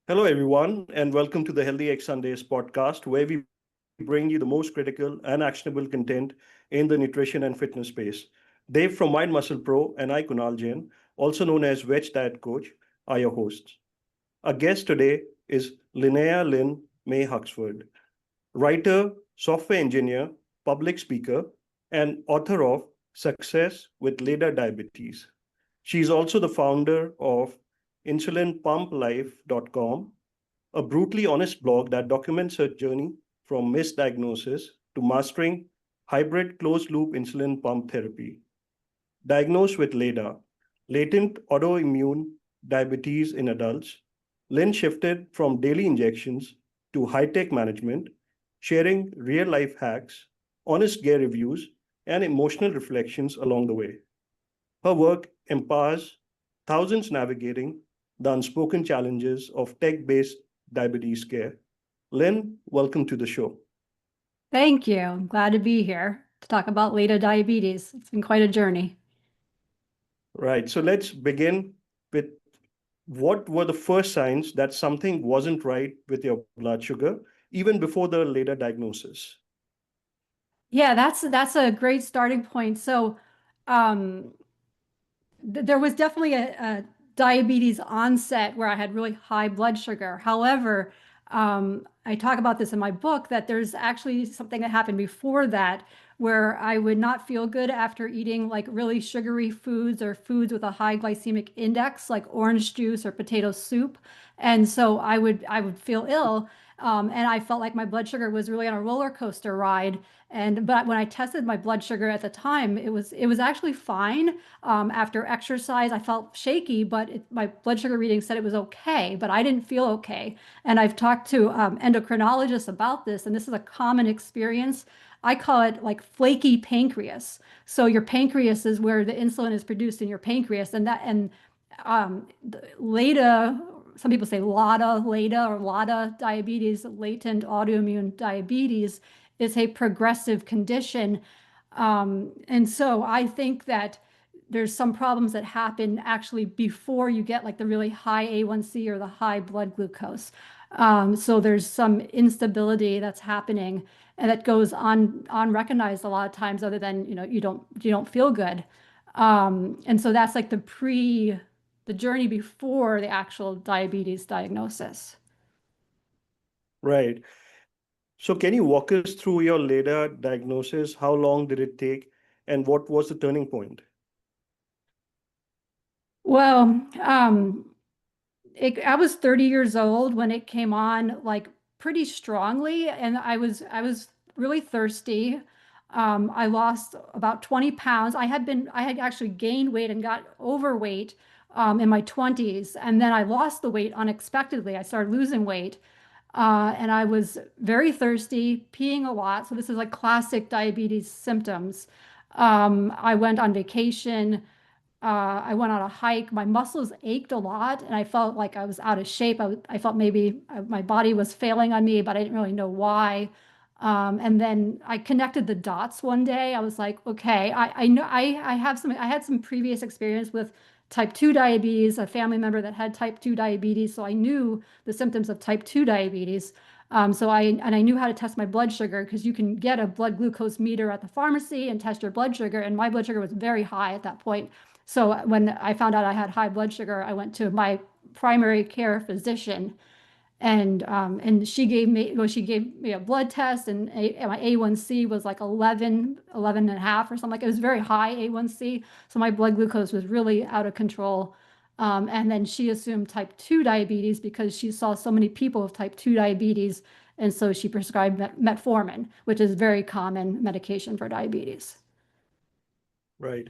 Hello, everyone, and welcome to the HealthyXSundays podcast, where we bring you the most critical and actionable content in the nutrition and fitness space. Dave from MindMusclePro and I, Kunal Jain, also known as Veg Diet Coach, are your hosts. Our guest today is Linnea Lin May Huxford, writer, software engineer, public speaker, and author of Success with LADA Diabetes. She is also the founder of InsulinPumpLife.com, a brutally honest blog that documents her journey from misdiagnosis to mastering hybrid closed loop insulin pump therapy. Diagnosed with LADA, latent autoimmune diabetes in adults, Lynn shifted from daily injections to high tech management, sharing real life hacks, honest gear reviews, and emotional reflections along the way. Her work empowers thousands navigating the unspoken challenges of tech based diabetes care. Lynn, welcome to the show. Thank you. I'm glad to be here to talk about LADA diabetes. It's been quite a journey. Right. So let's begin with what were the first signs that something wasn't right with your blood sugar, even before the later diagnosis? Yeah, that's a great starting point. So, um, there was definitely a diabetes onset where I had really high blood sugar. However, I talk about this in my book that there's actually something that happened before that where I would not feel good after eating like really sugary foods or foods with a high glycemic index, like orange juice or potato soup. And so I would feel ill. And I felt like my blood sugar was really on a roller coaster ride. But when I tested my blood sugar at the time, it was actually fine. After exercise, I felt shaky, but my blood sugar reading said it was okay, but I didn't feel okay. And I've talked to endocrinologists about this, and this is a common experience. I call it like flaky pancreas. So your pancreas is where the insulin is produced in your pancreas, LADA. Some people say LADA or LADA diabetes, latent autoimmune diabetes, is a progressive condition. And so I think that there's some problems that happen actually before you get like the really high A1C or the high blood glucose. So there's some instability that's happening and that goes on unrecognized a lot of times, other than you don't feel good. And so that's like the journey before the actual diabetes diagnosis. Right. So, can you walk us through your later diagnosis? How long did it take, and what was the turning point? Well, I was 30 years old when it came on, like pretty strongly, and I was really thirsty. I lost about 20 pounds. I had actually gained weight and got overweight in my 20s, and then I lost the weight unexpectedly. I started losing weight, and I was very thirsty, peeing a lot. So this is like classic diabetes symptoms. I went on vacation. I went on a hike. My muscles ached a lot, and I felt like I was out of shape. I felt maybe my body was failing on me, but I didn't really know why. And then I connected the dots one day. I was like, okay, I know I had some previous experience with type 2 diabetes, a family member that had type 2 diabetes, so I knew the symptoms of type 2 diabetes. I knew how to test my blood sugar because you can get a blood glucose meter at the pharmacy and test your blood sugar, and my blood sugar was very high at that point. So when I found out I had high blood sugar, I went to my primary care physician, and she gave me a blood test, and my A1C was like 11 and a half or something. Like, it was very high A1C, so my blood glucose was really out of control. And then she assumed type 2 diabetes because she saw so many people with type 2 diabetes, and so she prescribed metformin, which is very common medication for diabetes. Right.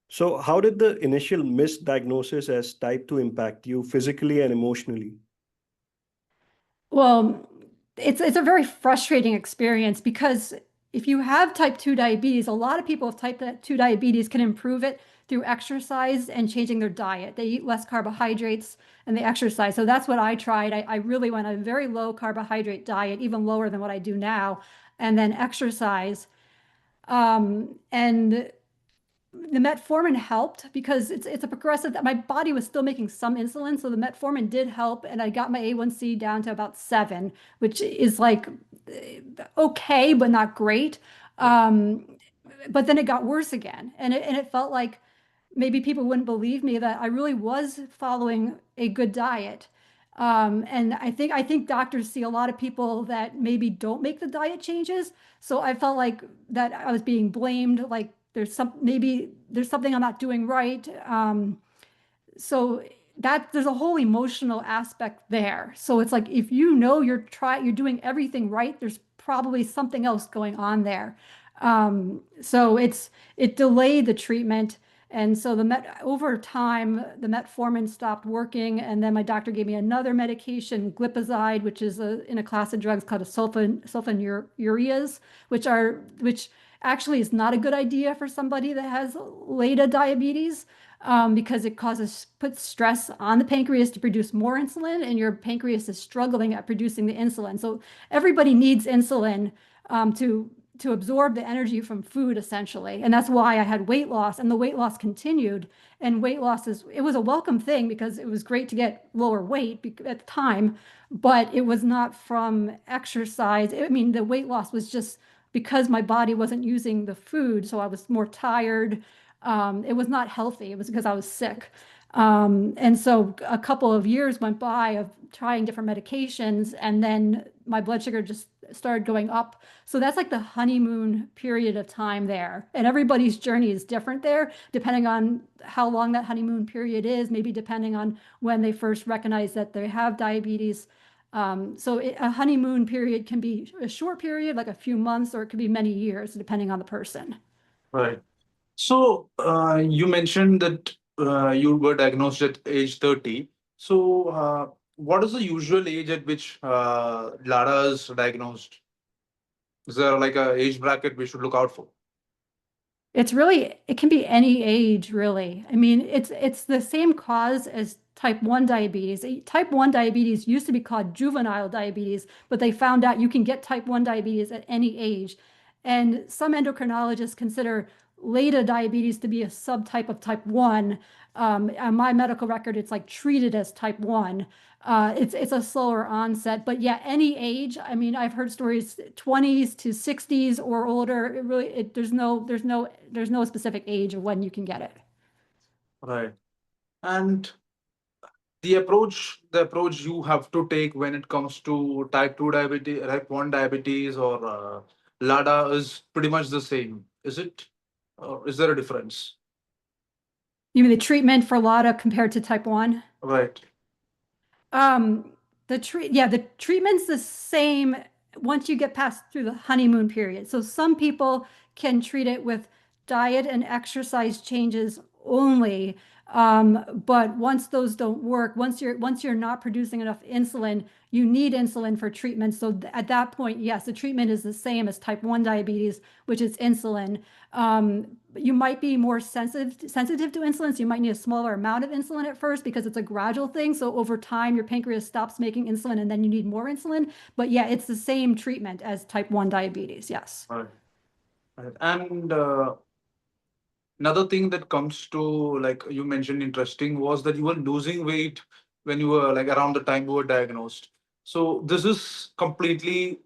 So, how did the initial misdiagnosis as type 2 impact you physically and emotionally? Well, it's a very frustrating experience because if you have type 2 diabetes, a lot of people with type 2 diabetes can improve it through exercise and changing their diet. They eat less carbohydrates and they exercise. So that's what I tried. I really went on a very low carbohydrate diet, even lower than what I do now, and then exercise. And the metformin helped because it's a progressive, my body was still making some insulin. So the metformin did help. And I got my A1C down to about 7, which is like okay, but not great. But then it got worse again. And it felt like maybe people wouldn't believe me that I really was following a good diet. And I think doctors see a lot of people that maybe don't make the diet changes. So I felt like that I was being blamed, like maybe there's something I'm not doing right. So that there's a whole emotional aspect there. So it's like if you know you're doing everything right, there's probably something else going on there. So it delayed the treatment. And so over time, the metformin stopped working, and then my doctor gave me another medication, glipizide, which is in a class of drugs called sulfonylureas, which actually is not a good idea for somebody that has LADA diabetes, because it puts stress on the pancreas to produce more insulin, and your pancreas is struggling at producing the insulin. So everybody needs insulin to absorb the energy from food, essentially. And that's why I had weight loss, and the weight loss continued. And weight loss it was a welcome thing because it was great to get lower weight at the time, but it was not from exercise. I mean, the weight loss was just because my body wasn't using the food, so I was more tired. It was not healthy. It was because I was sick. And so a couple of years went by of trying different medications, and then my blood sugar just started going up. So that's like the honeymoon period of time there. And everybody's journey is different there, depending on how long that honeymoon period is, maybe depending on when they first recognize that they have diabetes. So a honeymoon period can be a short period, like a few months, or it could be many years, depending on the person. Right. So you mentioned that you were diagnosed at age 30. So what is the usual age at which LADA is diagnosed? Is there like a age bracket we should look out for? It can be any age, really. I mean, it's the same cause as type 1 diabetes. Type 1 diabetes used to be called juvenile diabetes, but they found out you can get type 1 diabetes at any age. And some endocrinologists consider LADA diabetes to be a subtype of type 1. On my medical record, it's like treated as type 1. It's a slower onset, but yeah, any age. I mean, I've heard stories 20s to 60s or older. There's no specific age of when you can get it. Right. And the approach you have to take when it comes to type 2 diabetes, type 1 diabetes, or LADA is pretty much the same. Is it? Or is there a difference? You mean the treatment for LADA compared to type 1? Right. The treatment's the same once you get past through the honeymoon period. So some people can treat it with diet and exercise changes only. But once those don't work, once you're not producing enough insulin, you need insulin for treatment. So at that point, yes, the treatment is the same as type 1 diabetes, which is insulin. You might be more sensitive to insulin, so you might need a smaller amount of insulin at first because it's a gradual thing. So over time, your pancreas stops making insulin, and then you need more insulin. But yeah, it's the same treatment as type 1 diabetes. Yes. Right. Right. And another thing that comes to, like you mentioned, interesting was that you were losing weight when you were like around the time you were diagnosed. So this is completely,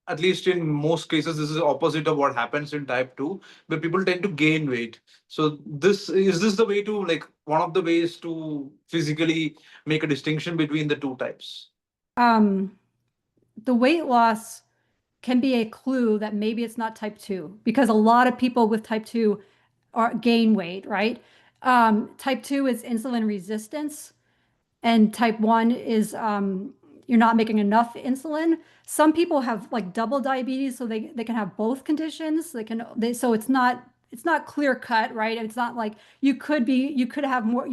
at least in most cases, this is opposite of what happens in type 2, where people tend to gain weight. So this the way to, like, one of the ways to physically make a distinction between the two types? Um, the weight loss can be a clue that maybe it's not type 2, because a lot of people with type 2 gain weight, right? Type 2 is insulin resistance, and type 1 is you're not making enough insulin. Some people have like double diabetes, so they can have both conditions. So it's not clear cut, right? It's not like you could have more,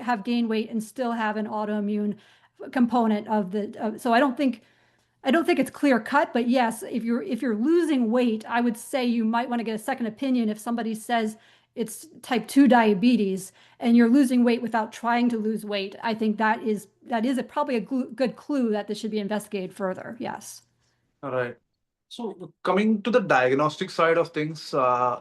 have gain weight and still have an autoimmune component so I don't think it's clear cut, but yes, if you're losing weight, I would say you might want to get a second opinion if somebody says it's type 2 diabetes and you're losing weight without trying to lose weight. I think probably a good clue that this should be investigated further. Yes. All right. So coming to the diagnostic side of things,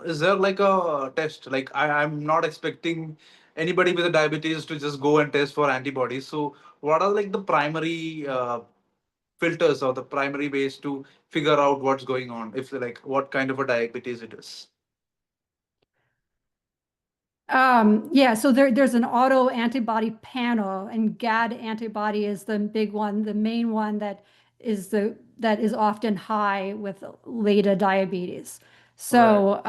is there like a test? Like I'm not expecting anybody with a diabetes to just go and test for antibodies. So what are like the primary filters or the primary ways to figure out what's going on? If like what kind of a diabetes it is? Yeah, so there's an auto antibody panel, and GAD antibody is the big one, the main one that is often high with LADA diabetes. Right. So,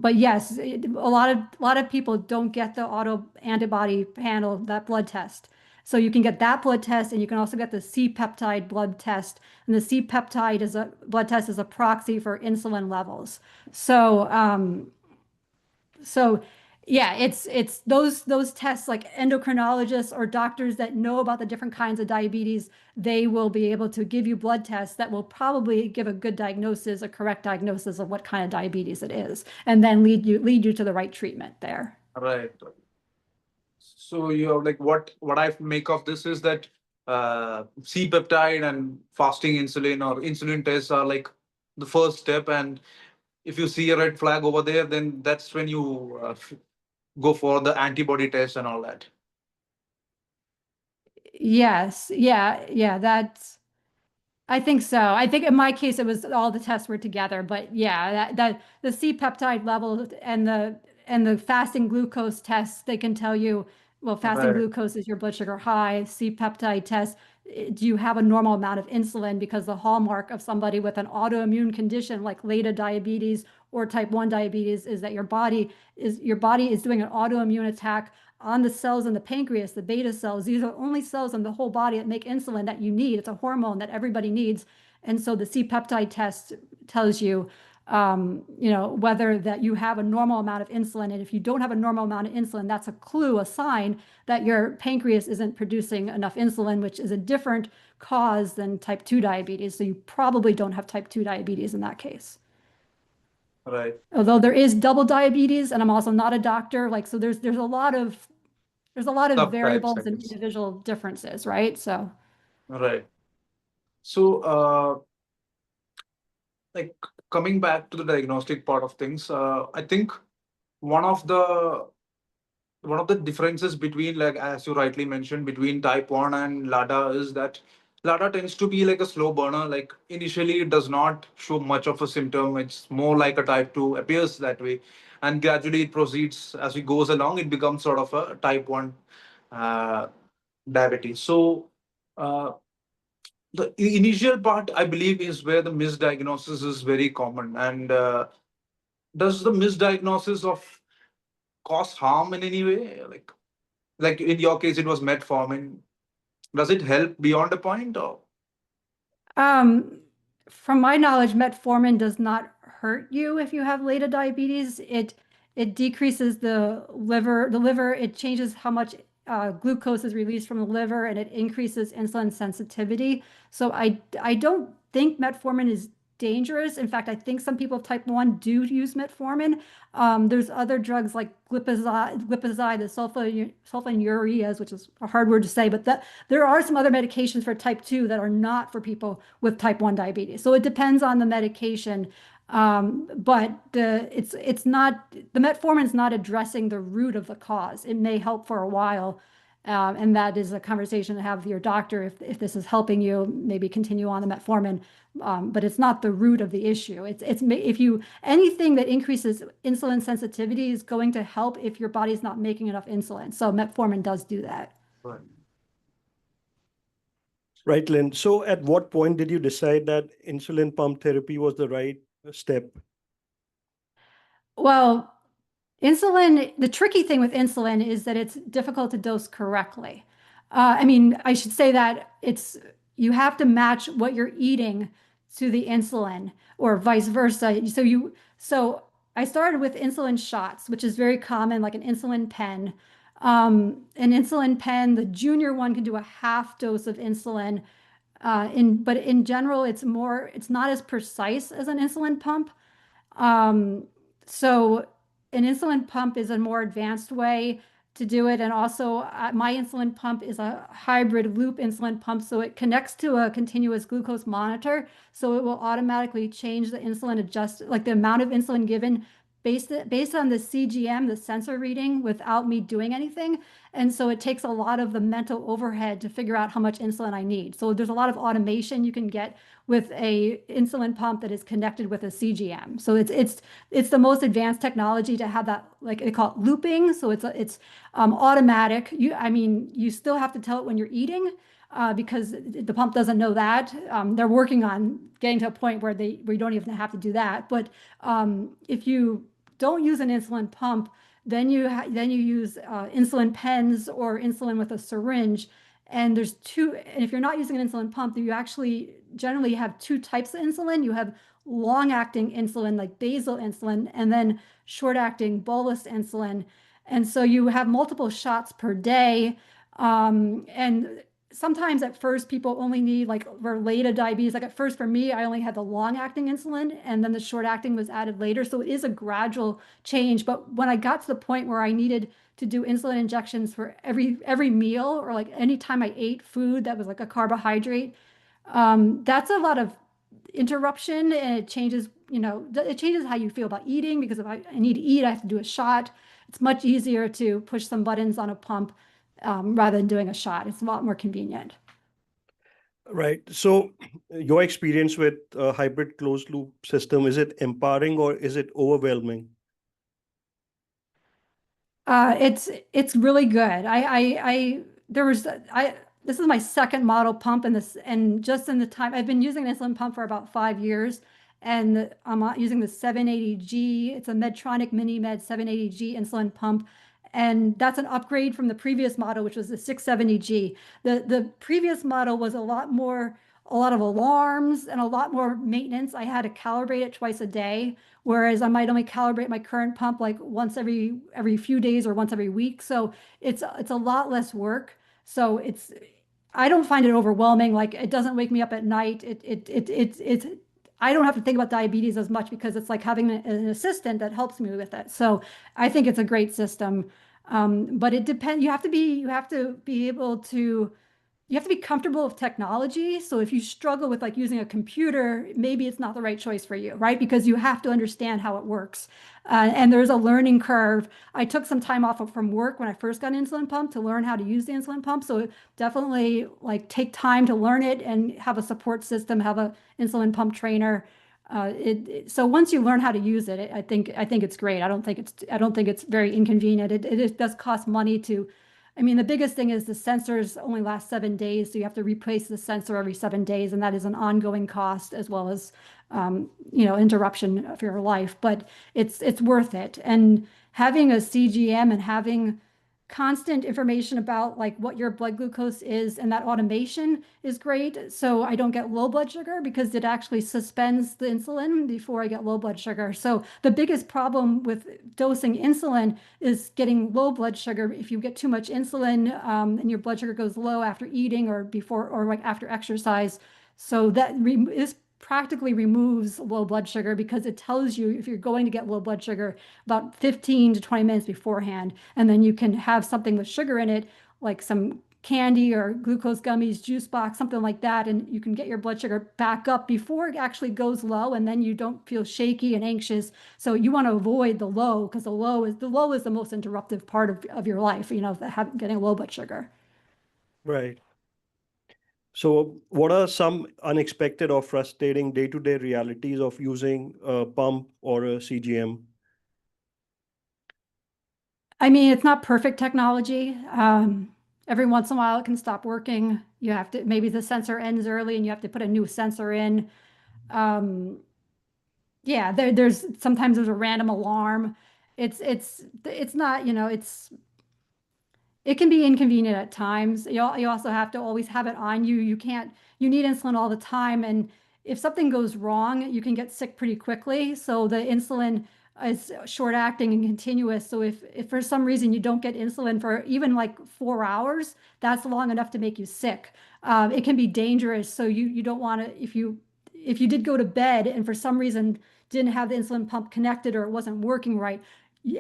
but yes, a lot of people don't get the auto antibody panel, that blood test. So you can get that blood test, and you can also get the C-peptide blood test. And the C-peptide is a blood test is a proxy for insulin levels. So, so yeah, it's those tests, like endocrinologists or doctors that know about the different kinds of diabetes, they will be able to give you blood tests that will probably give a good diagnosis, a correct diagnosis of what kind of diabetes it is, and then lead you to the right treatment there. Right. So you have like what I make of this is that C peptide and fasting insulin or insulin tests are like the first step, and if you see a red flag over there, then that's when you go for the antibody test and all that. Yes, yeah, I think so. I think in my case, it was all the tests were together, but yeah, that the C-peptide level and the fasting glucose tests, they can tell you, well, fasting Right. glucose is your blood sugar high. C-peptide test, do you have a normal amount of insulin? Because the hallmark of somebody with an autoimmune condition like LADA diabetes or type 1 diabetes is that your body is doing an autoimmune attack on the cells in the pancreas, the beta cells. These are only cells in the whole body that make insulin that you need. It's a hormone that everybody needs. And so the C-peptide test tells you, whether that you have a normal amount of insulin. And if you don't have a normal amount of insulin, that's a clue, a sign that your pancreas isn't producing enough insulin, which is a different cause than type 2 diabetes. So you probably don't have type 2 diabetes in that case. Right. Although there is double diabetes, and I'm also not a doctor, like, so there's a lot of Subtypes, I variables and guess. individual differences, right? So, Right. So like coming back to the diagnostic part of things, I think one of the one of the differences between, like as you rightly mentioned, between type 1 and LADA is that LADA tends to be like a slow burner. Like initially it does not show much of a symptom. It's more like a type 2 appears that way, and gradually it proceeds as it goes along. It becomes sort of a type 1 uh, diabetes. So uh, the initial part, I believe, is where the misdiagnosis is very common. And does the misdiagnosis of cause harm in any way? Like in your case, it was metformin. Does it help beyond a point, or um, from my knowledge, metformin does not hurt you if you have LADA diabetes. It decreases the liver. It changes how much glucose is released from the liver, and it increases insulin sensitivity. So I don't think metformin is dangerous. In fact, I think some people with type 1 do use metformin. There's other drugs like glipizide, the sulfonylureas, which is a hard word to say, but there are some other medications for type 2 that are not for people with type 1 diabetes. So it depends on the medication. But it's not, the metformin is not addressing the root of the cause. It may help for a while. And that is a conversation to have with your doctor. If this is helping you, maybe continue on the metformin. But it's not the root of the issue. If you, anything that increases insulin sensitivity is going to help if your body's not making enough insulin. So metformin does do that. right. Right, Lynn. So at what point did you decide that insulin pump therapy was the right step? Well, insulin, the tricky thing with insulin is that it's difficult to dose correctly. I mean, I should say that you have to match what you're eating to the insulin or vice versa. So I started with insulin shots, which is very common, like an insulin pen. An insulin pen, the junior one can do a half dose of insulin. But in general, it's not as precise as an insulin pump. So an insulin pump is a more advanced way to do it. And also my insulin pump is a hybrid loop insulin pump. So it connects to a continuous glucose monitor. So it will automatically change the insulin like the amount of insulin given based on the CGM, the sensor reading, without me doing anything. And so it takes a lot of the mental overhead to figure out how much insulin I need. So there's a lot of automation you can get with a insulin pump that is connected with a CGM. So it's the most advanced technology to have that, like they call it looping. So it's automatic. You still have to tell it when you're eating, because the pump doesn't know that. They're working on getting to a point where we don't even have to do that. But if you don't use an insulin pump, then you use insulin pens or insulin with a syringe. And there's two. And if you're not using an insulin pump, you actually generally have two types of insulin. You have long-acting insulin, like basal insulin, and then short-acting bolus insulin. And so you have multiple shots per day. And sometimes at first people only need, like for LADA diabetes, like at first for me, I only had the long-acting insulin, and then the short-acting was added later. So it is a gradual change. But when I got to the point where I needed to do insulin injections for every meal, or like anytime I ate food that was like a carbohydrate, that's a lot of interruption, and it changes how you feel about eating, because if I need to eat, I have to do a shot. It's much easier to push some buttons on a pump rather than doing a shot. It's a lot more convenient. Right. So your experience with a hybrid closed loop system, is it empowering or is it overwhelming? It's really good. This is my second model pump, and just in the time I've been using an insulin pump for about 5 years, and I'm using the 780G. It's a Medtronic MiniMed 780G insulin pump, and that's an upgrade from the previous model, which was the 670G. The previous model was a lot of alarms and a lot more maintenance. I had to calibrate it twice a day, whereas I might only calibrate my current pump like once every few days or once every week. So it's a lot less work. So I don't find it overwhelming. Like, it doesn't wake me up at night. I don't have to think about diabetes as much, because it's like having an assistant that helps me with it. So I think it's a great system. But it depends. You have to be comfortable with technology. So if you struggle with like using a computer, maybe it's not the right choice for you, right? Because you have to understand how it works. And there's a learning curve. I took some time off from work when I first got an insulin pump to learn how to use the insulin pump. So definitely like take time to learn it and have a support system, have an insulin pump trainer. So once you learn how to use it, I think it's great. I don't think it's very inconvenient. It does cost money to. The biggest thing is the sensors only last 7 days, so you have to replace the sensor every 7 days, and that is an ongoing cost, as well as interruption of your life. But it's worth it. And having a CGM and having constant information about like what your blood glucose is, and that automation is great. So I don't get low blood sugar, because it actually suspends the insulin before I get low blood sugar. So the biggest problem with dosing insulin is getting low blood sugar. If you get too much insulin, and your blood sugar goes low after eating or before, or like after exercise. So that is practically removes low blood sugar, because it tells you if you're going to get low blood sugar about 15 to 20 minutes beforehand. And then you can have something with sugar in it, like some candy or glucose gummies, juice box, something like that. And you can get your blood sugar back up before it actually goes low. And then you don't feel shaky and anxious. So you want to avoid the low, because the low is the most interruptive part of your life, getting low blood sugar. Right. So what are some unexpected or frustrating day-to-day realities of using a pump or a CGM? It's not perfect technology. Every once in a while it can stop working. You have to, maybe the sensor ends early and you have to put a new sensor in. Yeah, sometimes there's a random alarm. It's not, it can be inconvenient at times. You also have to always have it on you. You need insulin all the time. And if something goes wrong, you can get sick pretty quickly. So the insulin is short acting and continuous. So if for some reason you don't get insulin for even like 4 hours, that's long enough to make you sick. It can be dangerous. So you don't want to, if you did go to bed and for some reason didn't have the insulin pump connected or it wasn't working right,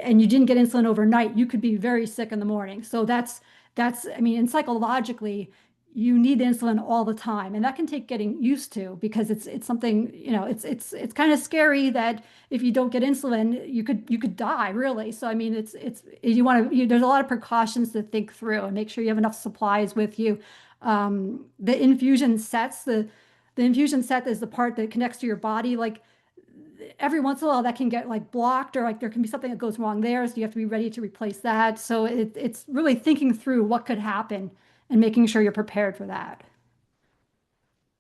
and you didn't get insulin overnight, you could be very sick in the morning. So I mean, and psychologically, you need insulin all the time, and that can take getting used to, because it's something, it's kind of scary that if you don't get insulin, you could die, really. So I mean, it's you want to, there's a lot of precautions to think through and make sure you have enough supplies with you. The infusion sets, the infusion set is the part that connects to your body. Like, every once in a while that can get like blocked, or like there can be something that goes wrong there. So you have to be ready to replace that. So it's really thinking through what could happen and making sure you're prepared for that.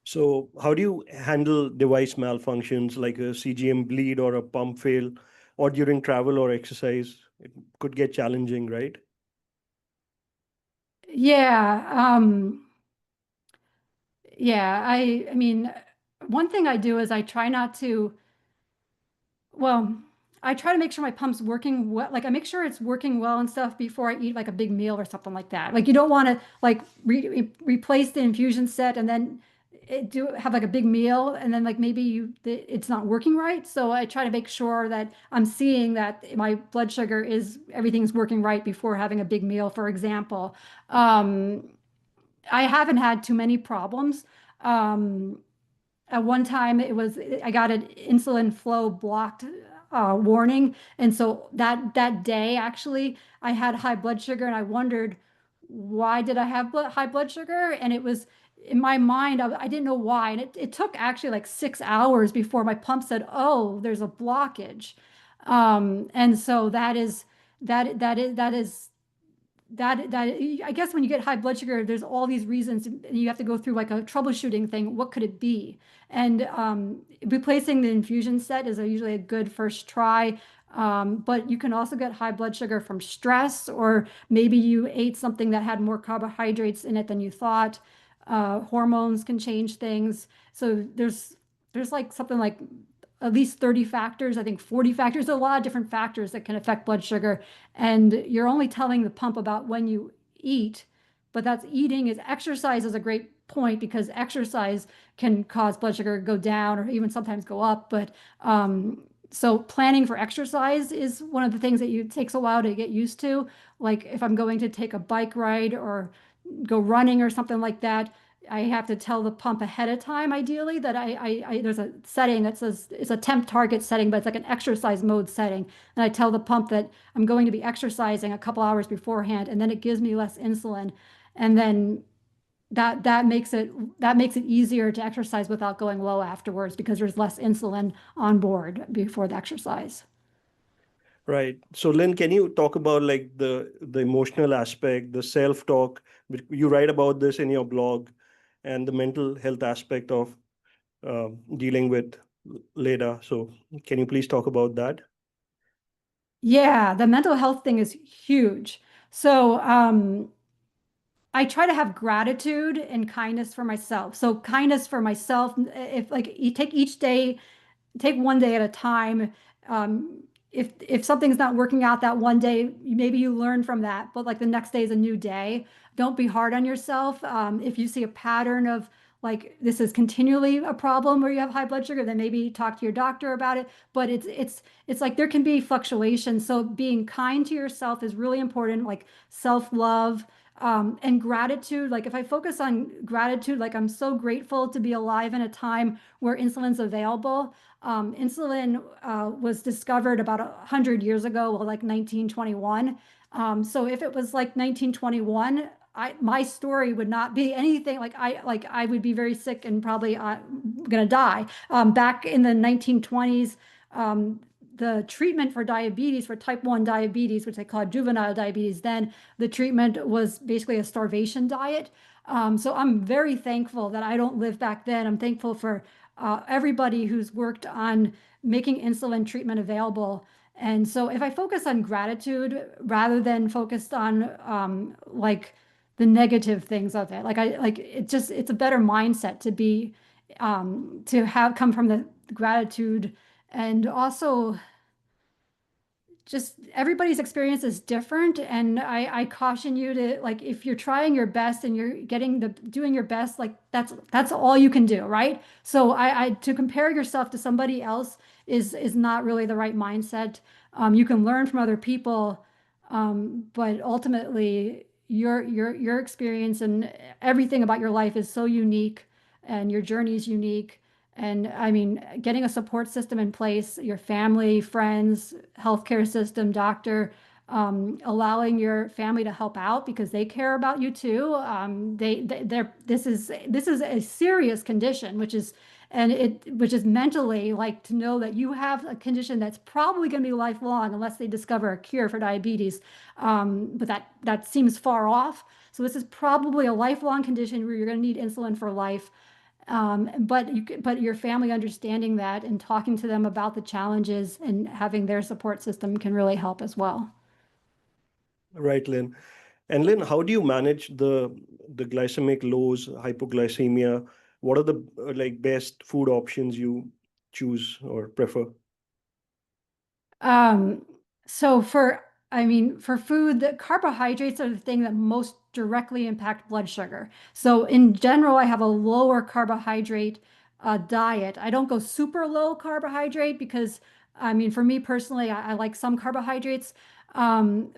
So how do you handle device malfunctions like a CGM bleed or a pump fail, or during travel or exercise? It could get challenging, right? Yeah. Yeah. I mean, one thing I do is I try not to, well, I try to make sure my pump's working well. Like, I make sure it's working well and stuff before I eat like a big meal or something like that. Like, you don't want to like replace the infusion set and then have like a big meal, and then like maybe it's not working right. So I try to make sure that I'm seeing that my blood sugar everything's working right before having a big meal, for example. I haven't had too many problems. Um, at one time, I got an insulin flow blocked warning, and so that day actually I had high blood sugar, and I wondered, why did I have high blood sugar? And it was in my mind, I didn't know why, and it took actually like 6 hours before my pump said, "Oh, there's a blockage," and so that I guess when you get high blood sugar, there's all these reasons, and you have to go through like a troubleshooting thing. What could it be? And replacing the infusion set is usually a good first try. But you can also get high blood sugar from stress, or maybe you ate something that had more carbohydrates in it than you thought. Hormones can change things. So there's like something like at least 30 factors, I think 40 factors, a lot of different factors that can affect blood sugar. And you're only telling the pump about when you eat, but exercise is a great point, because exercise can cause blood sugar to go down or even sometimes go up. But so planning for exercise is one of the things that takes a while to get used to. Like, if I'm going to take a bike ride or go running or something like that, I have to tell the pump ahead of time, ideally, that there's a setting that says it's a temp target setting, but it's like an exercise mode setting. And I tell the pump that I'm going to be exercising a couple hours beforehand, and then it gives me less insulin. And then that makes it easier to exercise without going low afterwards, because there's less insulin on board before the exercise. Right. So Lynn, can you talk about like the emotional aspect, the self-talk? You write about this in your blog, and the mental health aspect of dealing with LADA. So can you please talk about that? Yeah, the mental health thing is huge. So I try to have gratitude and kindness for myself. So kindness for myself, if like you take one day at a time. If something's not working out that one day, maybe you learn from that, but like the next day is a new day. Don't be hard on yourself. If you see a pattern of like this is continually a problem where you have high blood sugar, then maybe talk to your doctor about it. But it's like there can be fluctuations. So being kind to yourself is really important, like self-love. And gratitude, like if I focus on gratitude, like I'm so grateful to be alive in a time where insulin's available. Insulin was discovered about 100 years ago, well, like 1921. So if it was like 1921, my story would not be anything like I would be very sick and probably gonna die. Back in the 1920s, the treatment for diabetes, for type 1 diabetes, which they call juvenile diabetes, then the treatment was basically a starvation diet. So I'm very thankful that I don't live back then. I'm thankful for everybody who's worked on making insulin treatment available. And so if I focus on gratitude rather than focused on like the negative things of it, it's a better mindset to be to have come from the gratitude. And also, just everybody's experience is different, and I caution you to, like, if you're trying your best and you're doing your best, like that's all you can do, right? So I to compare yourself to somebody else is not really the right mindset. You can learn from other people, but ultimately your experience and everything about your life is so unique, and your journey is unique. And I mean, getting a support system in place, your family, friends, healthcare system, doctor, allowing your family to help out because they care about you too. This is a serious condition, which is mentally, like, to know that you have a condition that's probably going to be lifelong unless they discover a cure for diabetes. But that seems far off. So this is probably a lifelong condition where you're going to need insulin for life. But your family understanding that and talking to them about the challenges and having their support system can really help as well. Right, Lynn. And Lynn, how do you manage the glycemic lows, hypoglycemia? What are the like best food options you choose or prefer? So for food, the carbohydrates are the thing that most directly impact blood sugar. So in general, I have a lower carbohydrate diet. I don't go super low carbohydrate because, I mean, for me personally, I like some carbohydrates.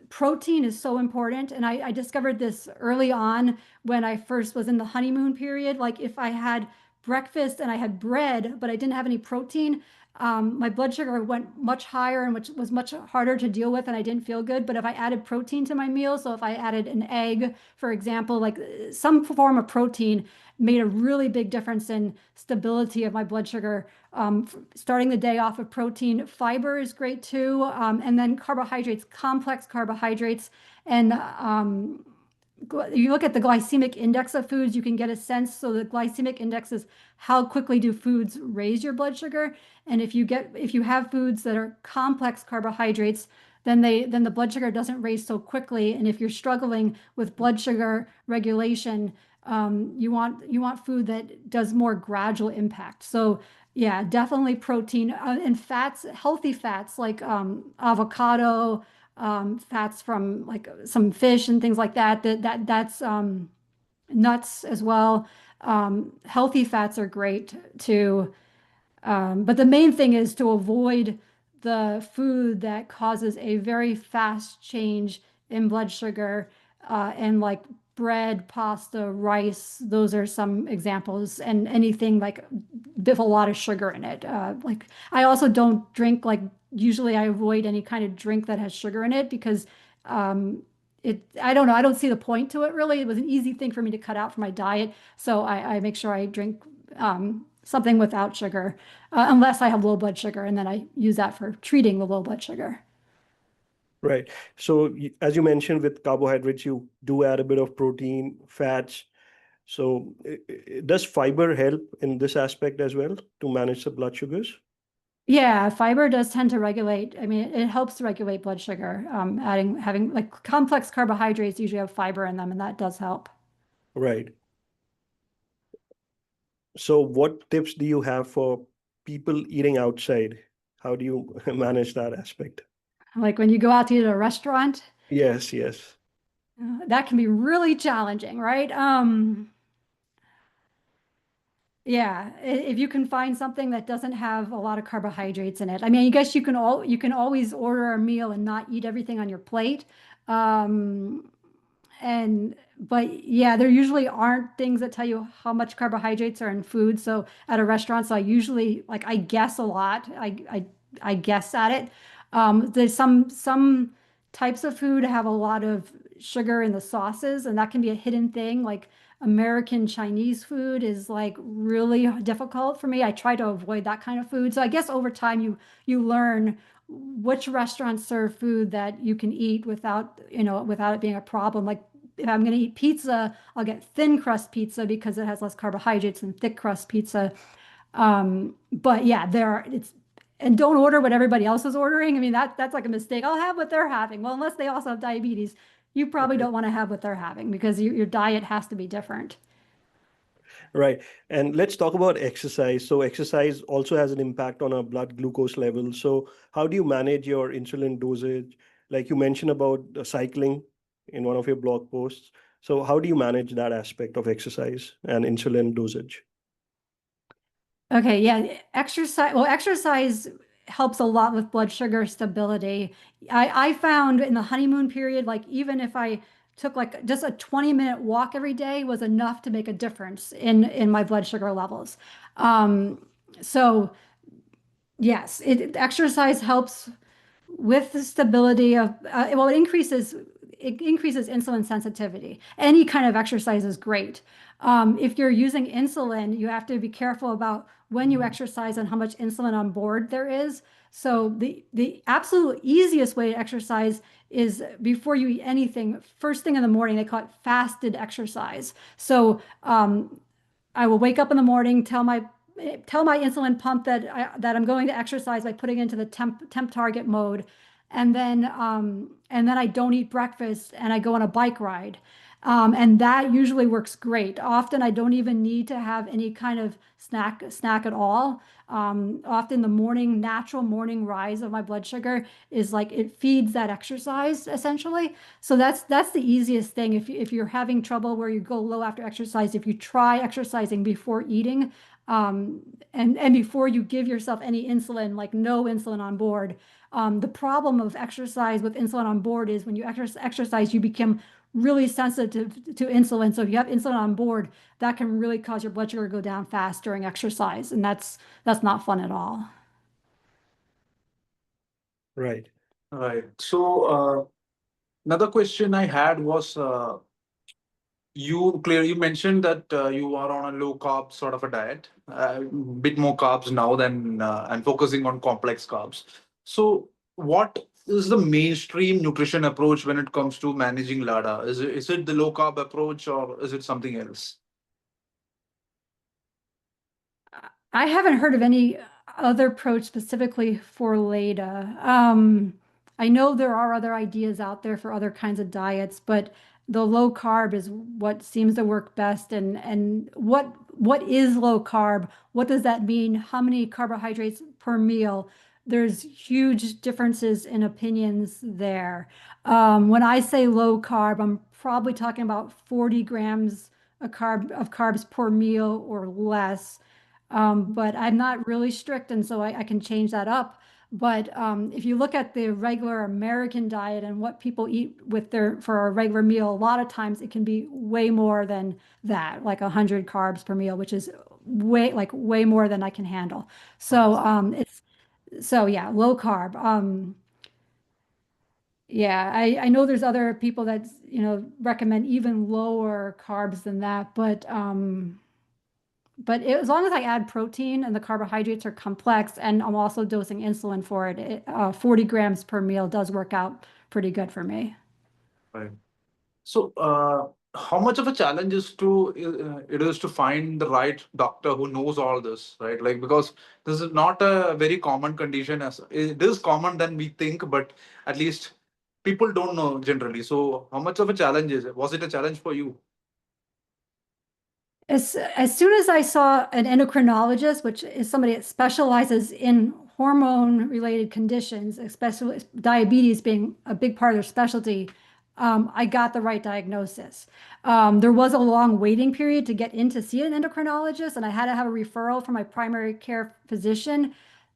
Protein is so important. And I discovered this early on when I first was in the honeymoon period. Like, if I had breakfast and I had bread, but I didn't have any protein, my blood sugar went much higher, and which was much harder to deal with, and I didn't feel good. But if I added protein to my meal, so if I added an egg, for example, like some form of protein, made a really big difference in stability of my blood sugar. Starting the day off of protein. Fiber is great too. And then carbohydrates, complex carbohydrates. And you look at the glycemic index of foods, you can get a sense. So the glycemic index is how quickly do foods raise your blood sugar. And if you have foods that are complex carbohydrates, then the blood sugar doesn't raise so quickly. And if you're struggling with blood sugar regulation, you want food that does more gradual impact. So yeah, definitely protein, and fats, healthy fats like avocado, fats from like some fish and things like that. That's nuts as well. Healthy fats are great too. But the main thing is to avoid the food that causes a very fast change in blood sugar, and like bread, pasta, rice. Those are some examples, and anything like with a lot of sugar in it. Like, I also don't drink, like, usually I avoid any kind of drink that has sugar in it because I don't know, I don't see the point to it really. It was an easy thing for me to cut out from my diet. So I make sure I drink something without sugar, unless I have low blood sugar, and then I use that for treating the low blood sugar. Right. So as you mentioned, with carbohydrates, you do add a bit of protein, fats. So does fiber help in this aspect as well to manage the blood sugars? Yeah, fiber does tend to regulate. I mean, it helps to regulate blood sugar. Having like complex carbohydrates usually have fiber in them, and that does help. Right. So what tips do you have for people eating outside? How do you manage that aspect? Like when you go out to eat at a restaurant, Yes, yes. that can be really challenging, right? Yeah, if you can find something that doesn't have a lot of carbohydrates in it. I mean, I guess you can always order a meal and not eat everything on your plate. Um, but yeah, there usually aren't things that tell you how much carbohydrates are in food. So at a restaurant, so I usually, like, I guess a lot. I guess at it. There's some types of food have a lot of sugar in the sauces, and that can be a hidden thing. Like American Chinese food is like really difficult for me. I try to avoid that kind of food. So I guess over time you learn which restaurants serve food that you can eat without it being a problem. Like, if I'm going to eat pizza, I'll get thin crust pizza because it has less carbohydrates than thick crust pizza. But yeah, and don't order what everybody else is ordering. I mean, that's like a mistake. I'll have what they're having. Well, unless they also have diabetes, you probably don't want to have what they're having because your diet has to be different. Right. And let's talk about exercise. So exercise also has an impact on our blood glucose level. So how do you manage your insulin dosage? Like you mentioned about cycling in one of your blog posts. So how do you manage that aspect of exercise and insulin dosage? Okay, yeah, exercise. Well, exercise helps a lot with blood sugar stability. I found in the honeymoon period, like even if I took like just a 20-minute walk every day was enough to make a difference in my blood sugar levels. So yes, exercise helps with the stability of well, it increases insulin sensitivity. Any kind of exercise is great. If you're using insulin, you have to be careful about when you exercise and how much insulin on board there is. So the absolute easiest way to exercise is before you eat anything, first thing in the morning. They call it fasted exercise. So I will wake up in the morning, tell my insulin pump that I'm going to exercise by putting it into the temp target mode, and then I don't eat breakfast and I go on a bike ride, and that usually works great. Often I don't even need to have any kind of snack at all. Often the natural morning rise of my blood sugar is like it feeds that exercise essentially. So that's the easiest thing. If you're having trouble where you go low after exercise, if you try exercising before eating, and before you give yourself any insulin, like no insulin on board. The problem of exercise with insulin on board is when you exercise, you become really sensitive to insulin. So if you have insulin on board, that can really cause your blood sugar to go down fast during exercise, and that's not fun at all. Right. Right. So another question I had was you mentioned that you are on a low carb sort of a diet, bit more carbs now than and focusing on complex carbs. So what is the mainstream nutrition approach when it comes to managing LADA? Is it the low carb approach or is it something else? I haven't heard of any other approach specifically for LADA. I know there are other ideas out there for other kinds of diets, but the low carb is what seems to work best. And what is low carb? What does that mean? How many carbohydrates per meal? There's huge differences in opinions there. When I say low carb, I'm probably talking about 40 grams of carbs per meal or less. But I'm not really strict, and so I can change that up. But if you look at the regular American diet and what people eat for a regular meal, a lot of times it can be way more than that, like 100 carbs per meal, which is way more than I can handle. So yeah, low carb. Yeah, I know there's other people that recommend even lower carbs than that, but as long as I add protein and the carbohydrates are complex and I'm also dosing insulin for it, 40 grams per meal does work out pretty good for me. Right. So, how much of a challenge is it is to find the right doctor who knows all this, right? Like, because this is not a very common condition. As it is common than we think, but at least people don't know generally. So, how much of a challenge is it? Was it a challenge for you? As soon as I saw an endocrinologist, which is somebody that specializes in hormone-related conditions, especially diabetes being a big part of their specialty, I got the right diagnosis. There was a long waiting period to get in to see an endocrinologist, and I had to have a referral from my primary care physician.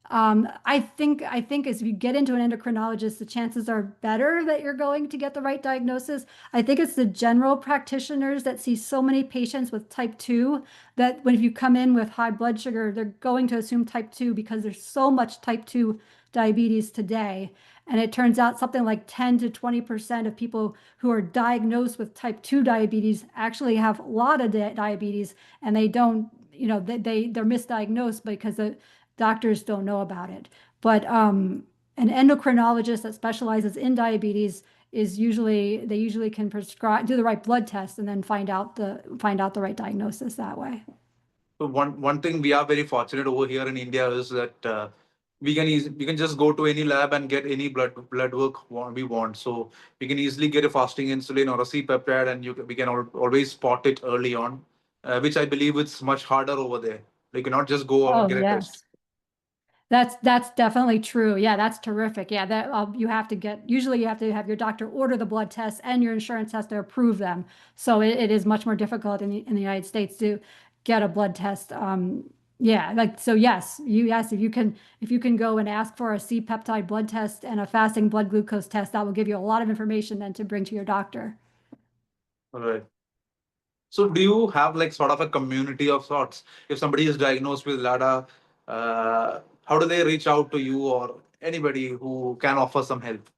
I think as you get into an endocrinologist, the chances are better that you're going to get the right diagnosis. I think it's the general practitioners that see so many patients with type 2 that if you come in with high blood sugar, they're going to assume type 2 because there's so much type 2 diabetes today. And it turns out something like 10 to 20% of people who are diagnosed with type 2 diabetes actually have LADA diabetes, and they don't, they're misdiagnosed because the doctors don't know about it. But an endocrinologist that specializes in diabetes usually can do the right blood test and then find out the right diagnosis that way. So one thing we are very fortunate over here in India is that we can just go to any lab and get any blood work we want. So we can easily get a fasting insulin or a C-peptide, and we can always spot it early on, which I believe it's much harder over there. You cannot just go out and get a test. That's definitely true. Yeah, that's terrific. Yeah, that usually you have to have your doctor order the blood tests and your insurance has to approve them. So it is much more difficult in the United States to get a blood test Yeah, like so yes, if you can go and ask for a C-peptide blood test and a fasting blood glucose test, that will give you a lot of information then to bring to your doctor. All right. So do you have like sort of a community of sorts? If somebody is diagnosed with LADA, how do they reach out to you or anybody who can offer some help?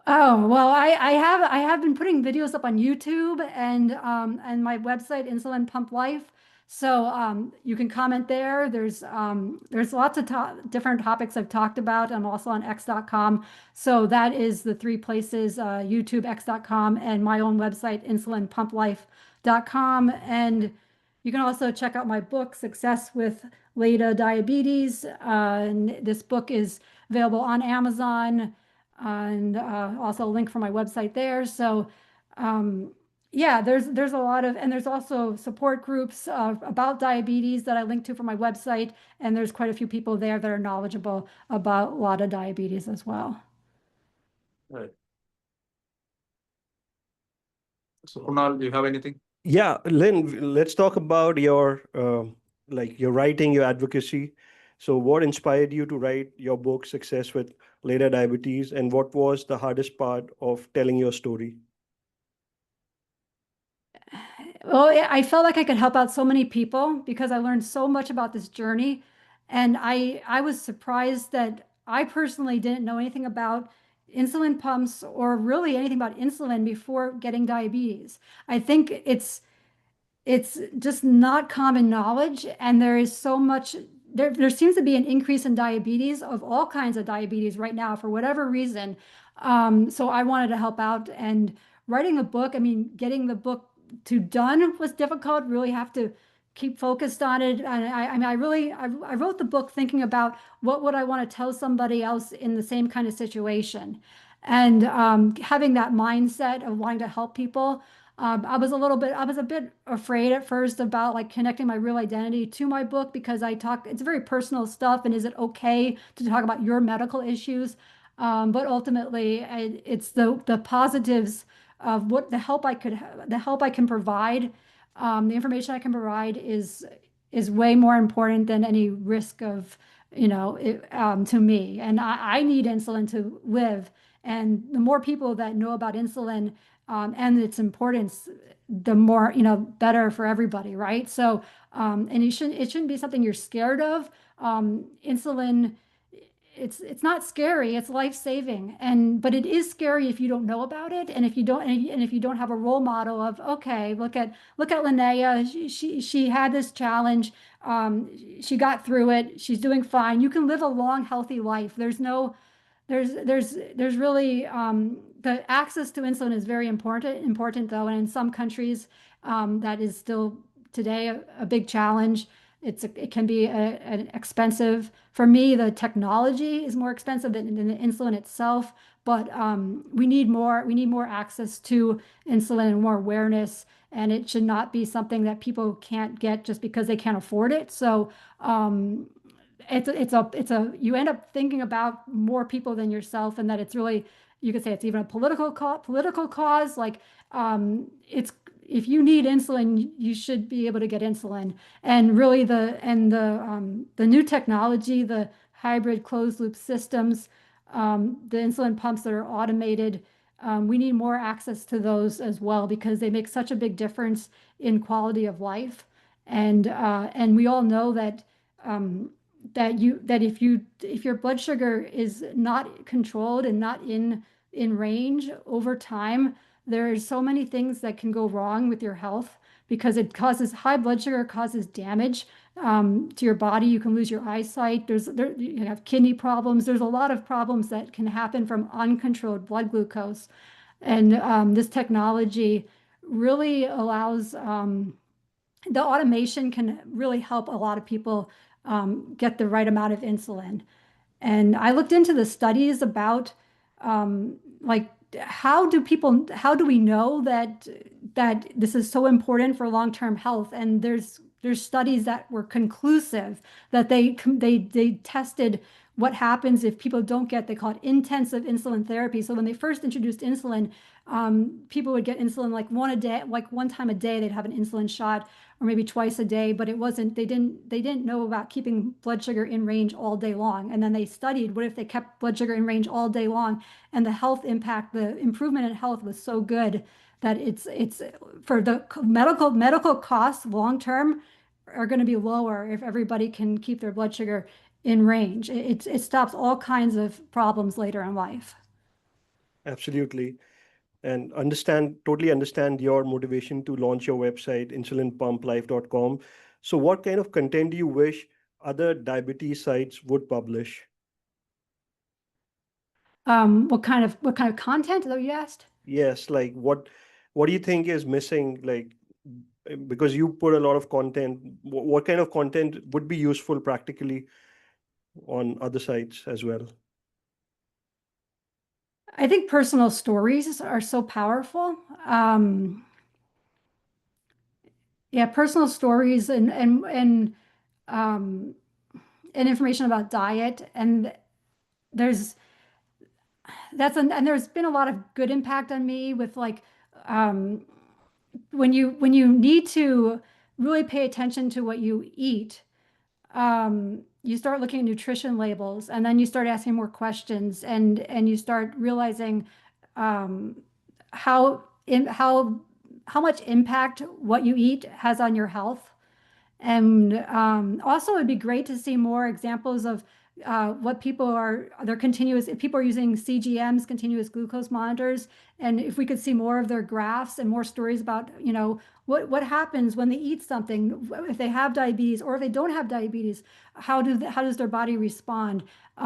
Oh, well, I have been putting videos up on YouTube and my website Insulin Pump Life. So you can comment there. There's lots of different topics I've talked about. I'm also on x.com. So that is the three places, YouTube, x.com, and my own website, insulinpumplife.com. And you can also check out my book, Success with LADA Diabetes. And this book is available on Amazon and also a link for my website there. So yeah, there's a lot of, and there's also support groups about diabetes that I link to from my website, and there's quite a few people there that are knowledgeable about LADA diabetes as well. Right. So Kunal, do you have anything? Yeah, Lynn, let's talk about your like your writing, your advocacy. So what inspired you to write your book, Success with Later Diabetes, and what was the hardest part of telling your story? Well, yeah, I felt like I could help out so many people because I learned so much about this journey. And I was surprised that I personally didn't know anything about insulin pumps or really anything about insulin before getting diabetes. I think it's just not common knowledge, and there is so much there seems to be an increase in diabetes of all kinds of diabetes right now for whatever reason. So I wanted to help out and writing a book. I mean, getting the book to done was difficult. Really have to keep focused on it. And I mean, I wrote the book thinking about what would I want to tell somebody else in the same kind of situation, and having that mindset of wanting to help people. I was a bit afraid at first about like connecting my real identity to my book because it's very personal stuff. And is it okay to talk about your medical issues? But ultimately, it's the positives of what the help I can provide, the information I can provide is way more important than any risk of, to me. And I need insulin to live. And the more people that know about insulin, and its importance, the more, better for everybody, right? So, and it shouldn't be something you're scared of. Insulin, it's not scary, it's life-saving. But it is scary if you don't know about it. And if you don't have a role model of, okay, look at Linnea, she had this challenge. She got through it. She's doing fine. You can live a long, healthy life. There's really the access to insulin is very important though, and in some countries that is still today a big challenge. It can be an expensive. For me, the technology is more expensive than the insulin itself, but we need more access to insulin and more awareness, and it should not be something that people can't get just because they can't afford it. So you end up thinking about more people than yourself, and that it's really, you could say it's even a political cause. Like it's if you need insulin, you should be able to get insulin. And really the new technology, the hybrid closed loop systems, the insulin pumps that are automated, we need more access to those as well because they make such a big difference in quality of life. And we all know that if your blood sugar is not controlled and not in range over time, there's so many things that can go wrong with your health because high blood sugar causes damage to your body. You can lose your eyesight. You can have kidney problems. There's a lot of problems that can happen from uncontrolled blood glucose. And this technology really allows the automation can really help a lot of people get the right amount of insulin. And I looked into the studies about like how do we know that this is so important for long-term health? And there's studies that were conclusive that they tested what happens if people don't get, they call it intensive insulin therapy. So when they first introduced insulin, People would get insulin like one time a day, they'd have an insulin shot, or maybe twice a day, but they didn't know about keeping blood sugar in range all day long. And then they studied, what if they kept blood sugar in range all day long, and the health impact, the improvement in health was so good that it's for the medical costs long term are going to be lower if everybody can keep their blood sugar in range. It stops all kinds of problems later in life. Absolutely. And totally understand your motivation to launch your website, insulinpumplife.com. So what kind of content do you wish other diabetes sites would publish? What kind of content that you asked? Yes, like what do you think is missing? Like, because you put a lot of content, what kind of content would be useful practically on other sites as well? I think personal stories are so powerful. Yeah, personal stories um, and information about diet, and there's been a lot of good impact on me with like um, when you need to really pay attention to what you eat. You start looking at nutrition labels, and then you start asking more questions, and you start realizing um, how how much impact what you eat has on your health. And also, it'd be great to see more examples of what they're continuous, if people are using CGMs, continuous glucose monitors, and if we could see more of their graphs and more stories about, what happens when they eat something, if they have diabetes or if they don't have diabetes, how does their body respond? A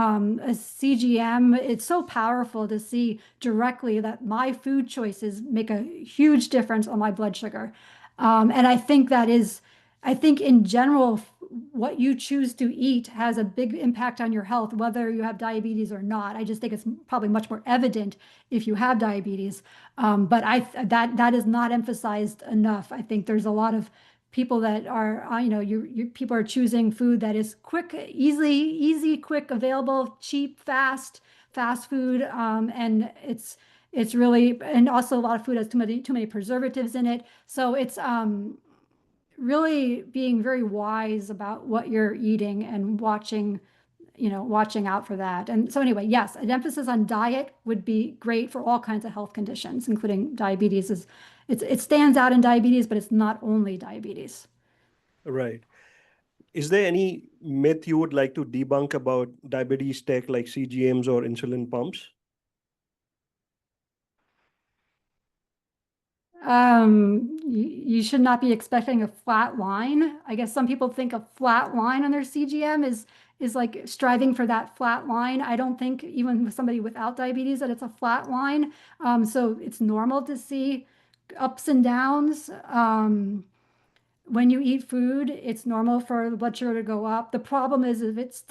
CGM, it's so powerful to see directly that my food choices make a huge difference on my blood sugar. And I think in general, what you choose to eat has a big impact on your health, whether you have diabetes or not. I just think it's probably much more evident if you have diabetes. But that is not emphasized enough. I think there's a lot of people that are, people are choosing food that is quick, easy, quick, available, cheap, fast food. And it's really, and also a lot of food has too many preservatives in it. So it's, really being very wise about what you're eating and watching out for that. And so anyway, yes, an emphasis on diet would be great for all kinds of health conditions, including diabetes. It stands out in diabetes, but it's not only diabetes. Right. Is there any myth you would like to debunk about diabetes tech like CGMs or insulin pumps? You should not be expecting a flat line. I guess some people think a flat line on their CGM is like striving for that flat line. I don't think even with somebody without diabetes that it's a flat line. So it's normal to see ups and downs. When you eat food, it's normal for the blood sugar to go up. The problem is if it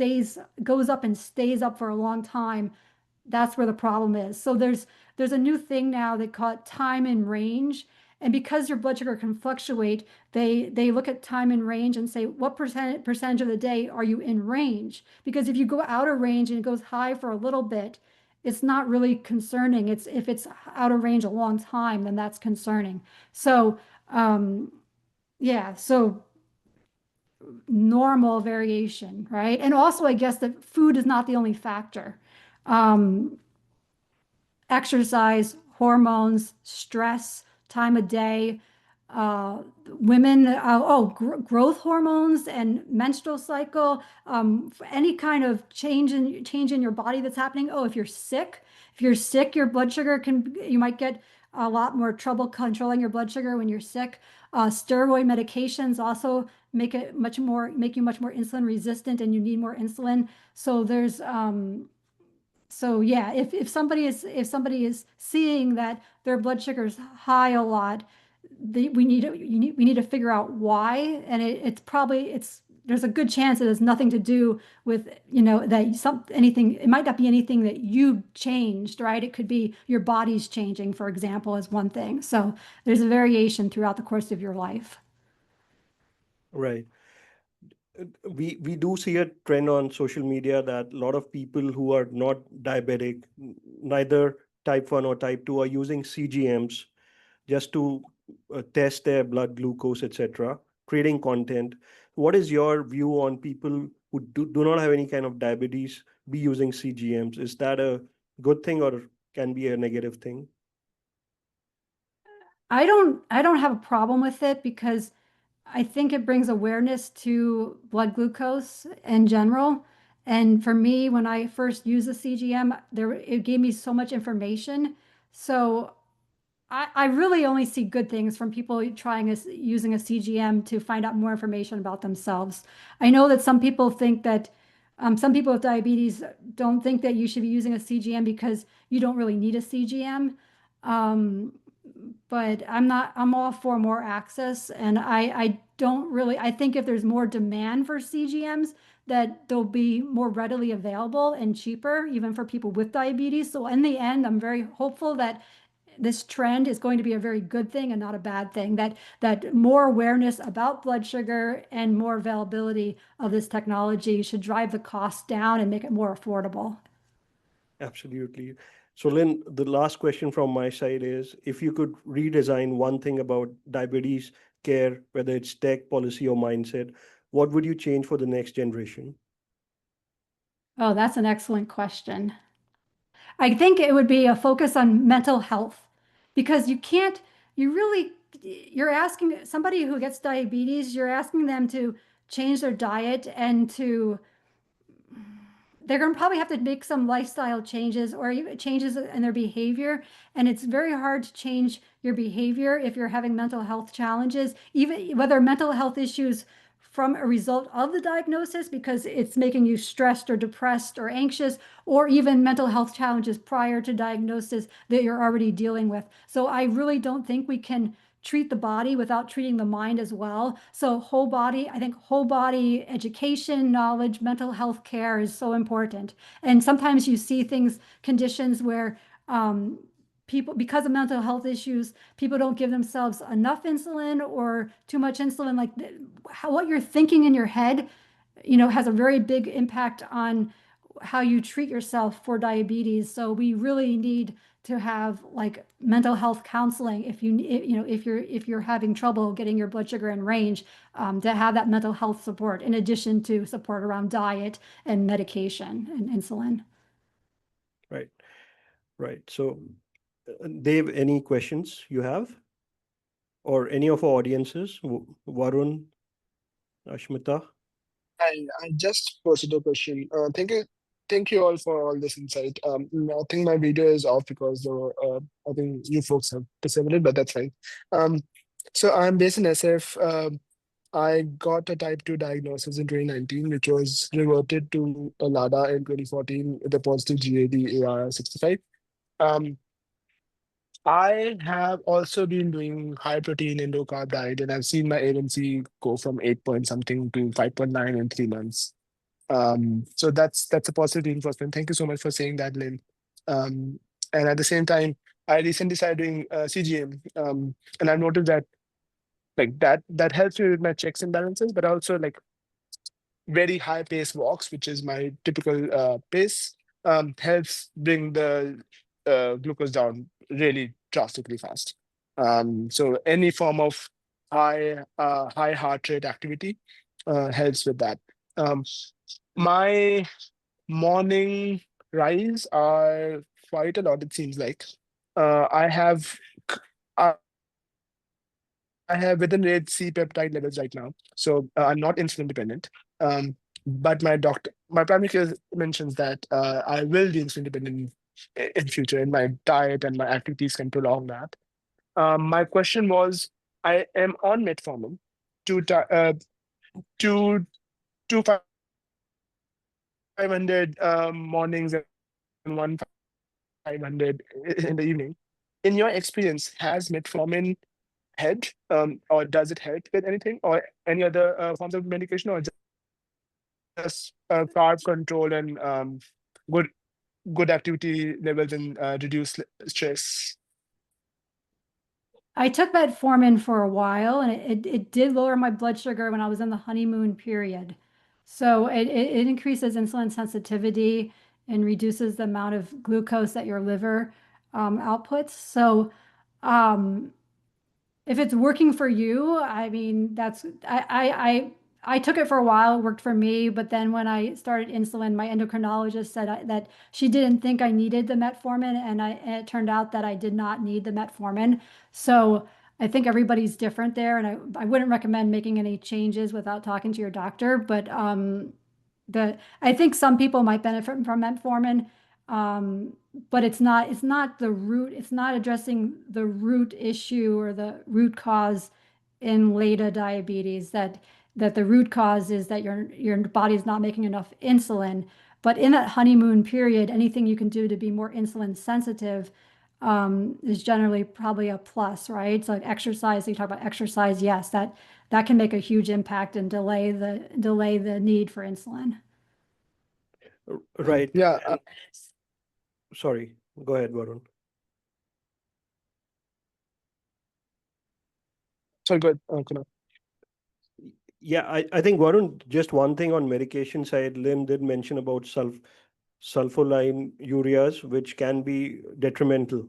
goes up and stays up for a long time, that's where the problem is. So there's a new thing now they call it time in range. And because your blood sugar can fluctuate, they look at time in range and say, what percentage of the day are you in range? Because if you go out of range and it goes high for a little bit, it's not really concerning. If it's out of range a long time, then that's concerning. So yeah, so normal variation, right? And also, I guess that food is not the only factor. Exercise, hormones, stress, time of day, women, growth hormones and menstrual cycle, any kind of change in your body that's happening. Oh, if you're sick, your blood sugar you might get a lot more trouble controlling your blood sugar when you're sick. Steroid medications also make you much more insulin resistant, and you need more insulin. So there's so yeah, if somebody is seeing that their blood sugar is high a lot, we need to figure out why, and there's a good chance it has nothing to do with anything. It might not be anything that you changed, right? It could be your body's changing, for example, is one thing. So there's a variation throughout the course of your life. Right. We do see a trend on social media that a lot of people who are not diabetic neither type 1 or type 2 are using CGMs just to test their blood glucose, etc., creating content. What is your view on people who do not have any kind of diabetes be using CGMs? Is that a good thing or can be a negative thing? I don't have a problem with it because I think it brings awareness to blood glucose in general. And for me, when I first used the CGM, it gave me so much information. So I really only see good things from people using a CGM to find out more information about themselves. I know that some people think that some people with diabetes don't think that you should be using a CGM because you don't really need a CGM. Um, but I'm all for more access. And I don't really, I think if there's more demand for CGMs, that they'll be more readily available and cheaper, even for people with diabetes. So in the end, I'm very hopeful that this trend is going to be a very good thing and not a bad thing, that more awareness about blood sugar and more availability of this technology should drive the cost down and make it more affordable. Absolutely. So, Lynn, the last question from my side is if you could redesign one thing about diabetes care, whether it's tech, policy, or mindset, what would you change for the next generation? Oh, that's an excellent question. I think it would be a focus on mental health because you're asking somebody who gets diabetes, you're asking them to change their diet and they're going to probably have to make some lifestyle changes or changes in their behavior. And it's very hard to change your behavior if you're having mental health challenges, even whether mental health issues from a result of the diagnosis because it's making you stressed or depressed or anxious, or even mental health challenges prior to diagnosis that you're already dealing with. So I really don't think we can treat the body without treating the mind as well. So I think whole body education, knowledge, mental health care is so important. And sometimes you see conditions where people, because of mental health issues, people don't give themselves enough insulin or too much insulin. Like what you're thinking in your head, has a very big impact on how you treat yourself for diabetes. So we really need to have like mental health counseling if you're having trouble getting your blood sugar in range, to have that mental health support in addition to support around diet and medication and insulin. Right, right. So, Dave, any questions you have? Or any of our audiences? Varun, Ashmita? I just posted a question. Thank you all for all this insight. I think my video is off because I think you folks have disabled it, but that's fine. Um, so I'm based in SF. I got a type 2 diagnosis in 2019, which was reverted to a LADA in 2014 with a positive GAD AR 65. Um, I have also been doing high protein and low carb diet, and I've seen my A1C go from 8 point something to 5.9 in 3 months. So that's a positive reinforcement. Thank you so much for saying that, Lynn. And at the same time, I recently started doing CGM, and I've noticed that like that helps me with my checks and balances, but also like very high pace walks, which is my typical pace, helps bring the glucose down really drastically fast. So any form of high heart rate activity helps with that. Um, my morning rise are quite a lot, it seems like. I have I I have within range C-peptide levels right now, so I'm not insulin dependent. But my primary care mentions that I will be insulin dependent in future, and my diet and my activities can prolong that. My question was, I am on metformin, two ti- uh, two two 500 mornings and one 500 in the evening. In your experience, has metformin helped, or does it help with anything, or any other forms of medication, or just carb control and good good activity levels and reduce stress? I took metformin for a while and it did lower my blood sugar when I was in the honeymoon period. So it increases insulin sensitivity and reduces the amount of glucose that your liver outputs. So if it's working for you, I mean, I took it for a while, it worked for me, but then when I started insulin, my endocrinologist said that she didn't think I needed the metformin, and it turned out that I did not need the metformin. So I think everybody's different there, and I wouldn't recommend making any changes without talking to your doctor, but I think some people might benefit from metformin, but it's not the root, it's not addressing the root issue or the root cause in LADA diabetes, that the root cause is that your body is not making enough insulin. But in that honeymoon period, anything you can do to be more insulin sensitive is generally probably a plus, right? So like exercise, you talk about exercise, yes, that can make a huge impact and delay the need for insulin. Right. Yeah. And sorry, go ahead, Varun. Sorry, go ahead, Kunal. Yeah, I think Varun, just one thing on medication side, Lynn did mention about sulfoline ureas, which can be detrimental.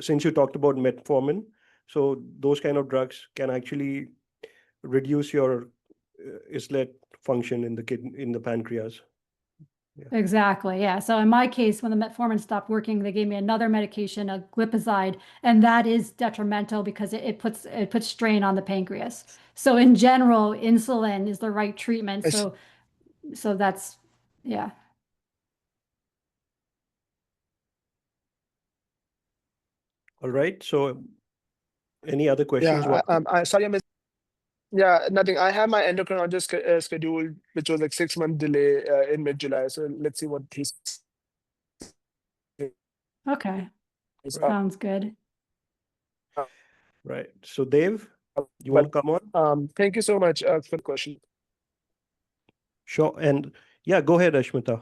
Since you talked about metformin, so those kind of drugs can actually reduce your islet function in the pancreas. Yeah. Exactly. Yeah. So in my case, when the metformin stopped working, they gave me another medication, a glipizide, and that is detrimental because it puts strain on the pancreas. So in general, insulin is the right treatment. I see. So that's, yeah. All right. So any other questions? Yeah. Sorry, I missed. Yeah, nothing. I have my endocrinologist scheduled, which was like 6 month delay in mid-July. So let's see what he's. Okay. Right. Sounds good. Right. So Dave, you want to come on? Thank you so much for the question. Sure. And yeah, go ahead, Ashmita.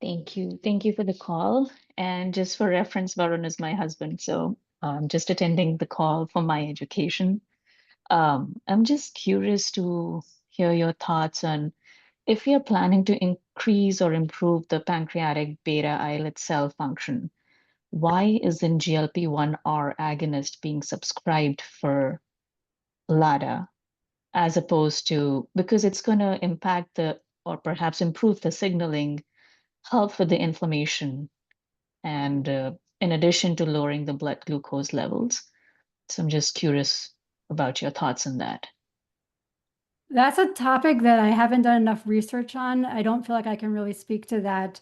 Thank you. Thank you for the call. And just for reference, Varun is my husband. So just attending the call for my education. I'm just curious to hear your thoughts on if you're planning to increase or improve the pancreatic beta islet cell function, why isn't GLP-1R agonist being subscribed for LADA as opposed to, because it's going to impact or perhaps improve the signaling, help with the inflammation, and in addition to lowering the blood glucose levels. So I'm just curious about your thoughts on that. That's a topic that I haven't done enough research on. I don't feel like I can really speak to that.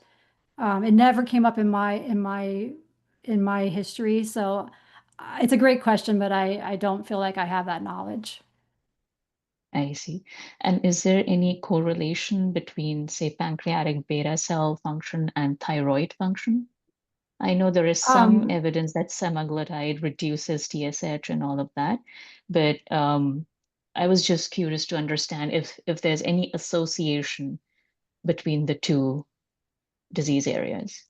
It never came up in my history. So it's a great question, but I don't feel like I have that knowledge. I see. And is there any correlation between, say, pancreatic beta cell function and thyroid function? I know there is some evidence that semaglutide reduces TSH and all of that, but I was just curious to understand if there's any association between the two disease areas.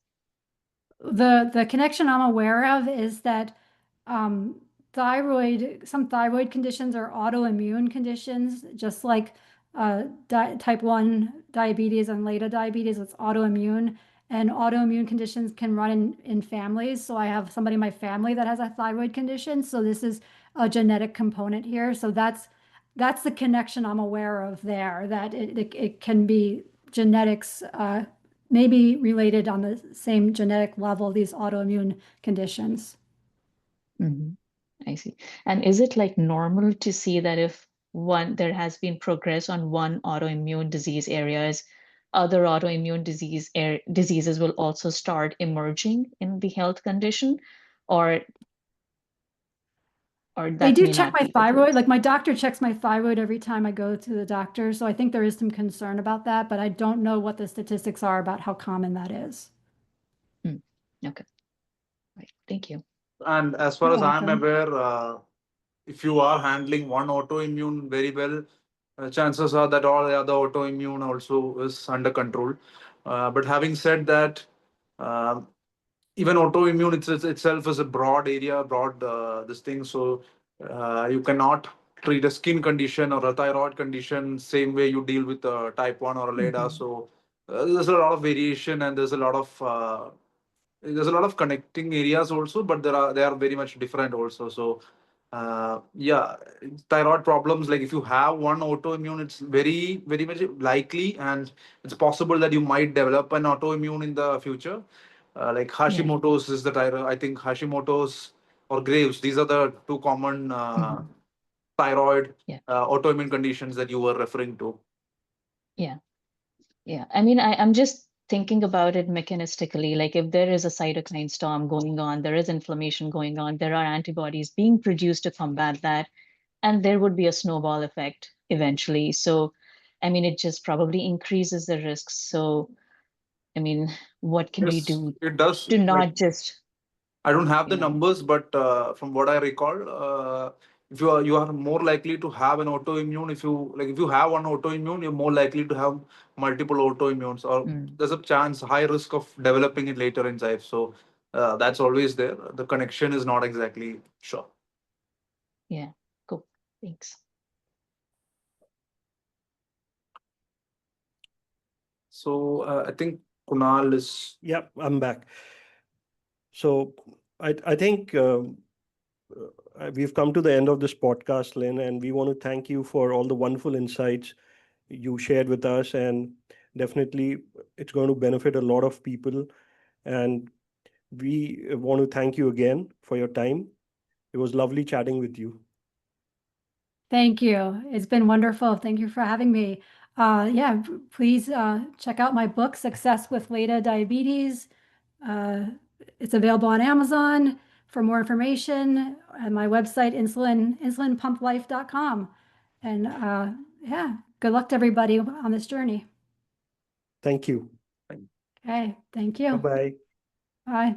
The connection I'm aware of is that some thyroid conditions are autoimmune conditions, just like type 1 diabetes and LADA diabetes, it's autoimmune. And autoimmune conditions can run in families. So I have somebody in my family that has a thyroid condition. So this is a genetic component here. So that's the connection I'm aware of there, that it can be genetics, maybe related on the same genetic level, these autoimmune conditions. Mm-hmm. I see. And is it like normal to see that if there has been progress on one autoimmune disease areas, other autoimmune diseases will also start emerging in the health condition, or They that do may check not my be the thyroid. case? Like my doctor checks my thyroid every time I go to the doctor. So I think there is some concern about that, but I don't know what the statistics are about how common that is. Okay. Right. Thank you. And as far You're as I'm welcome. aware, if you are handling one autoimmune very well, chances are that all the other autoimmune also is under control. But having said that, uh, even autoimmune itself is a broad area, broad this thing. So you cannot treat a skin condition or a thyroid condition same way you deal with type 1 or a LADA. Mhm. So there's a lot of variation, and there's a lot of connecting areas also, but they are very much different also. So yeah, thyroid problems, like if you have one autoimmune, it's very much likely, and it's possible that you might develop an autoimmune in the future. Like Hashimoto's is the thyroid. I think Hashimoto's or Graves. These are the two common thyroid autoimmune conditions that you were referring to. Yeah. Yeah. I mean, I'm just thinking about it mechanistically. Like if there is a cytokine storm going on, there is inflammation going on, there are antibodies being produced to combat that, and there would be a snowball effect eventually. So, I mean, it just probably increases the risks. So, I mean, what can we Yes, do it does. to Like, not just, I don't have the you know, numbers, but from what I recall, if you are more likely to have an autoimmune, if you have one autoimmune, you're more likely to have multiple autoimmunes, or there's a chance, high risk of developing it later in life. So that's always there. The connection is not exactly sure. yeah, cool. Thanks. So I think Kunal is. Yeah, I'm back. So I think we've come to the end of this podcast, Lynn, and we want to thank you for all the wonderful insights you shared with us. And definitely, it's going to benefit a lot of people. And we want to thank you again for your time. It was lovely chatting with you. Thank you. It's been wonderful. Thank you for having me. Yeah, please check out my book, Success with LADA Diabetes. It's available on Amazon. For more information, at my website, insulinpumplife.com. And yeah, good luck to everybody on this journey. Thank you. Okay, thank you. Bye-bye. Bye.